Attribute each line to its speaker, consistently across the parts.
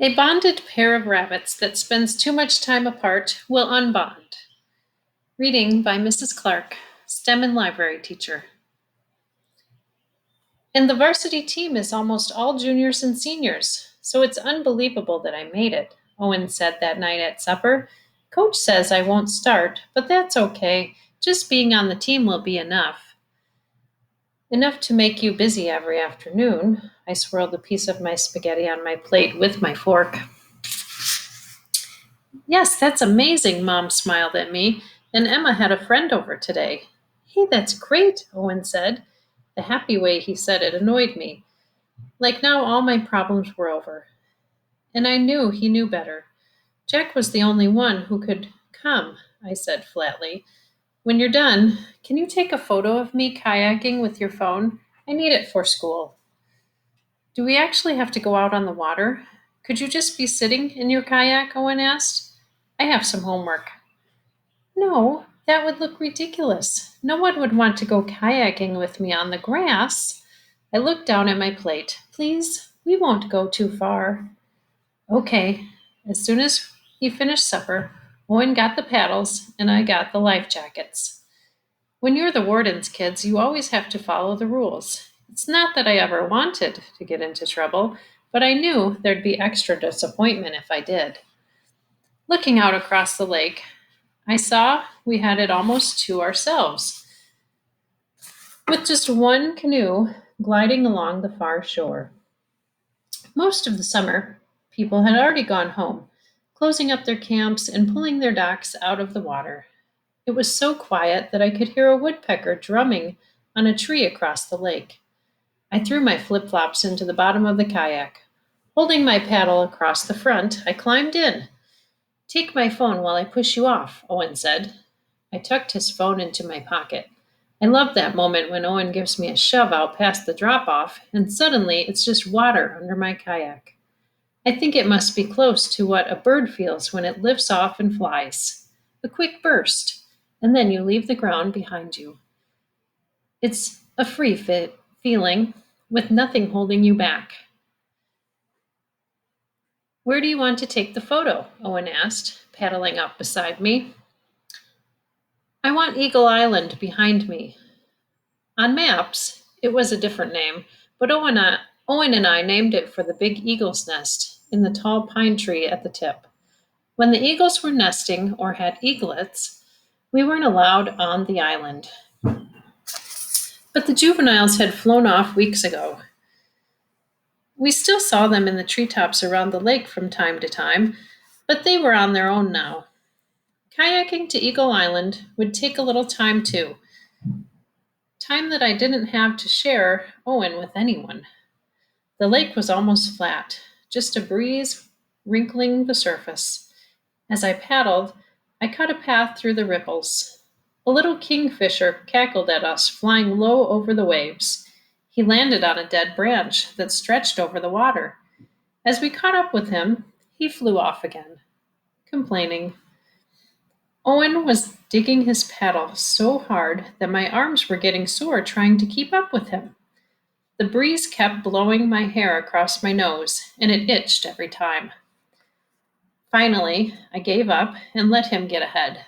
Speaker 1: A bonded pair of rabbits that spends too much time apart will unbond. Reading by Mrs. Clark, STEM and library teacher. And the varsity team is almost all juniors and seniors, so it's unbelievable that I made it, Owen said that night at supper. Coach says I won't start, but that's okay. Just being on the team will be enough. Enough to make you busy every afternoon. I swirled a piece of my spaghetti on my plate with my fork. Yes, that's amazing, Mom smiled at me, and Emma had a friend over today. Hey, that's great, Owen said. The happy way he said it annoyed me. Like now all my problems were over. And I knew he knew better. Jack was the only one who could come, I said flatly. When you're done, can you take a photo of me kayaking with your phone? I need it for school. Do we actually have to go out on the water? Could you just be sitting in your kayak? Owen asked. I have some homework. No, that would look ridiculous. No one would want to go kayaking with me on the grass. I looked down at my plate. Please, we won't go too far. Okay. As soon as he finished supper, Owen got the paddles and I got the life jackets. When you're the warden's kids, you always have to follow the rules. It's not that I ever wanted to get into trouble, but I knew there'd be extra disappointment if I did. Looking out across the lake, I saw we had it almost to ourselves, with just one canoe gliding along the far shore. Most of the summer, people had already gone home, closing up their camps and pulling their docks out of the water. It was so quiet that I could hear a woodpecker drumming on a tree across the lake. I threw my flip-flops into the bottom of the kayak. Holding my paddle across the front, I climbed in. Take my phone while I push you off, Owen said. I tucked his phone into my pocket. I love that moment when Owen gives me a shove out past the drop-off, and suddenly it's just water under my kayak. I think it must be close to what a bird feels when it lifts off and flies. A quick burst, and then you leave the ground behind you. It's a free fit feeling with nothing holding you back. Where do you want to take the photo? Owen asked, paddling up beside me. I want Eagle Island behind me. On maps, it was a different name, but Owen and I named it for the big eagle's nest in the tall pine tree at the tip. When the eagles were nesting or had eaglets, we weren't allowed on the island. But the juveniles had flown off weeks ago. We still saw them in the treetops around the lake from time to time, but they were on their own now. Kayaking to Eagle Island would take a little time too. Time that I didn't have to share Owen with anyone. The lake was almost flat, just a breeze wrinkling the surface. As I paddled, I cut a path through the ripples. A little kingfisher cackled at us, flying low over the waves. He landed on a dead branch that stretched over the water. As we caught up with him, he flew off again, complaining. Owen was digging his paddle so hard that my arms were getting sore trying to keep up with him. The breeze kept blowing my hair across my nose, and it itched every time. Finally, I gave up and let him get ahead.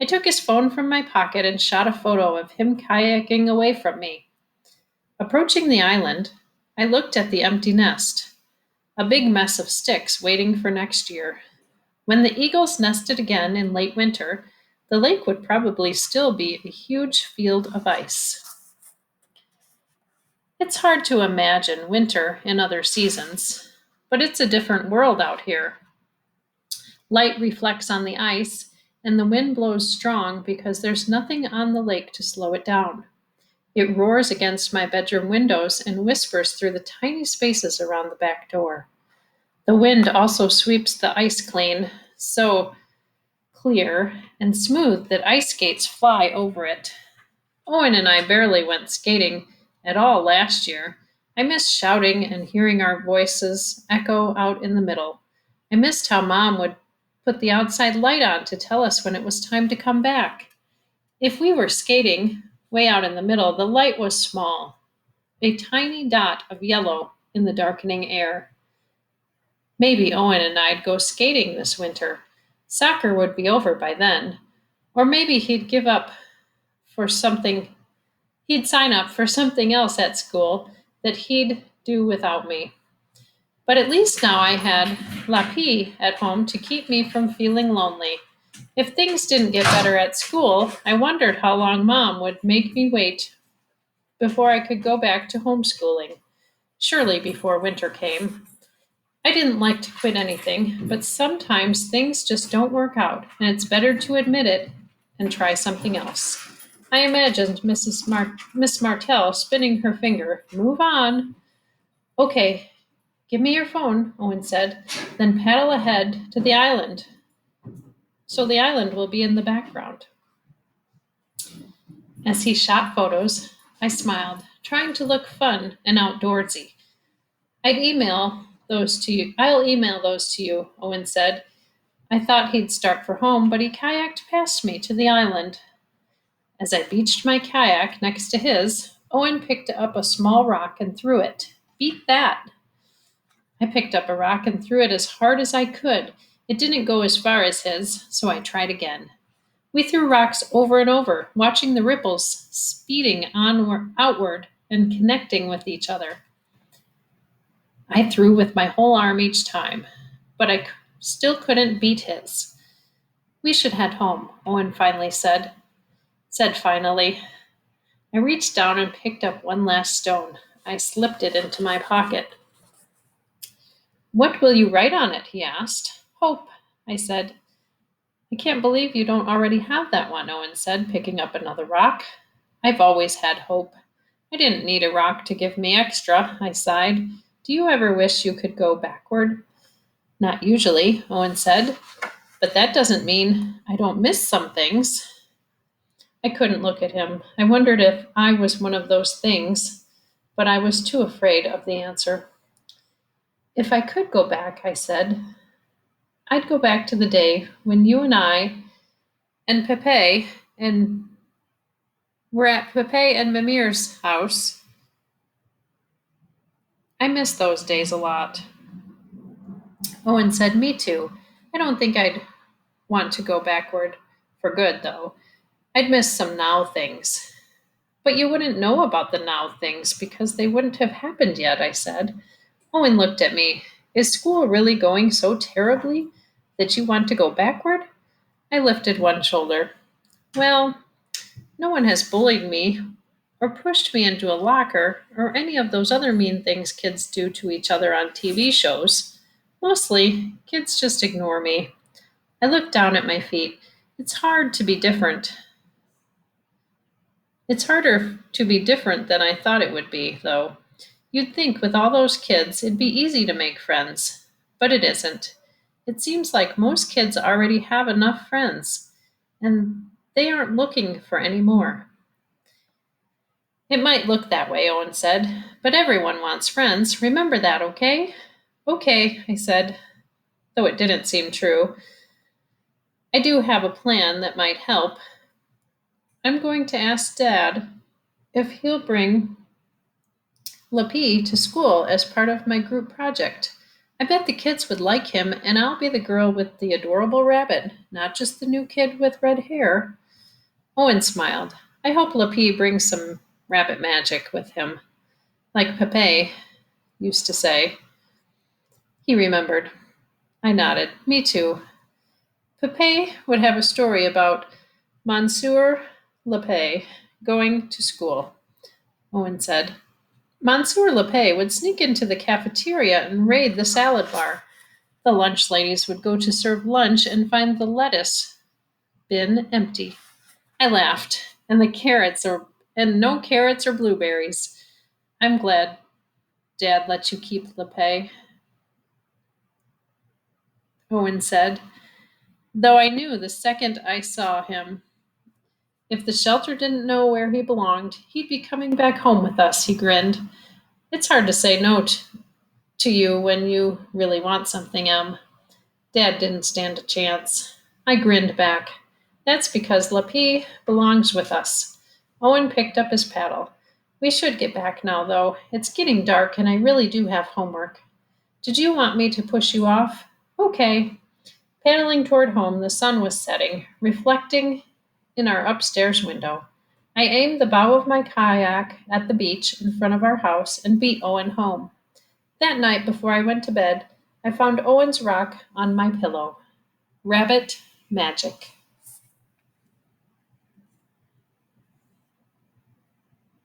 Speaker 1: I took his phone from my pocket and shot a photo of him kayaking away from me. Approaching the island, I looked at the empty nest, a big mess of sticks waiting for next year. When the eagles nested again in late winter, the lake would probably still be a huge field of ice. It's hard to imagine winter in other seasons, but it's a different world out here. Light reflects on the ice, and the wind blows strong because there's nothing on the lake to slow it down. It roars against my bedroom windows and whispers through the tiny spaces around the back door. The wind also sweeps the ice clean, so clear and smooth that ice skates fly over it. Owen and I barely went skating at all last year. I missed shouting and hearing our voices echo out in the middle. I missed how Mom would put the outside light on to tell us when it was time to come back. If we were skating way out in the middle, the light was small, a tiny dot of yellow in the darkening air. Maybe Owen and I'd go skating this winter. Soccer would be over by then. Or maybe for something, he'd sign up for something else at school that he'd do without me. But at least now I had Lapi at home to keep me from feeling lonely. If things didn't get better at school, I wondered how long Mom would make me wait before I could go back to homeschooling. Surely before winter came. I didn't like to quit anything, but sometimes things just don't work out, and it's better to admit it and try something else. I imagined Miss Martell spinning her finger. Move on. Okay, give me your phone, Owen said, then paddle ahead to the island. So the island will be in the background. As he shot photos, I smiled, trying to look fun and outdoorsy. I'll email those to you, Owen said. I thought he'd start for home, but he kayaked past me to the island. As I beached my kayak next to his, Owen picked up a small rock and threw it. Beat that. I picked up a rock and threw it as hard as I could. It didn't go as far as his, so I tried again. We threw rocks over and over, watching the ripples speeding outward and connecting with each other. I threw with my whole arm each time, but I still couldn't beat his. We should head home, Owen finally said. Finally. I reached down and picked up one last stone. I slipped it into my pocket. What will you write on it? He asked. Hope, I said. I can't believe you don't already have that one, Owen said, picking up another rock. I've always had hope. I didn't need a rock to give me extra, I sighed. Do you ever wish you could go backward? Not usually, Owen said, but that doesn't mean I don't miss some things. I couldn't look at him. I wondered if I was one of those things, but I was too afraid of the answer. If I could go back, I said, I'd go back to the day when you and I and Pepe and were at Pepe and Mimir's house. I miss those days a lot. Owen said, me too. I don't think I'd want to go backward for good, though. I'd miss some now things. But you wouldn't know about the now things because they wouldn't have happened yet, I said. Owen looked at me. Is school really going so terribly that you want to go backward? I lifted one shoulder. Well, no one has bullied me or pushed me into a locker or any of those other mean things kids do to each other on TV shows. Mostly, kids just ignore me. I looked down at my feet. It's harder to be different than I thought it would be, though. You'd think with all those kids it'd be easy to make friends, but it isn't. It seems like most kids already have enough friends, and they aren't looking for any more. It might look that way, Owen said, but everyone wants friends. Remember that, okay? Okay, I said, though it didn't seem true. I do have a plan that might help. I'm going to ask Dad if he'll bring Lapi to school as part of my group project. I bet the kids would like him, and I'll be the girl with the adorable rabbit, not just the new kid with red hair. Owen smiled. I hope Lapi brings some rabbit magic with him, like Pepe used to say. He remembered. I nodded. Me too. Pepe would have a story about Monsieur Lape going to school, Owen said. Monsieur Lape would sneak into the cafeteria and raid the salad bar. The lunch ladies would go to serve lunch and find the lettuce bin empty. I laughed, and no carrots or blueberries. I'm glad Dad let you keep Lape, Owen said, though I knew the second I saw him. If the shelter didn't know where he belonged, he'd be coming back home with us, he grinned. It's hard to say no to you when you really want something, Em. Dad didn't stand a chance. I grinned back. That's because Lapi belongs with us. Owen picked up his paddle. We should get back now, though. It's getting dark, and I really do have homework. Did you want me to push you off? Okay. Paddling toward home, the sun was setting, reflecting in our upstairs window. I aimed the bow of my kayak at the beach in front of our house and beat Owen home. That night, before I went to bed, I found Owen's rock on my pillow. Rabbit magic.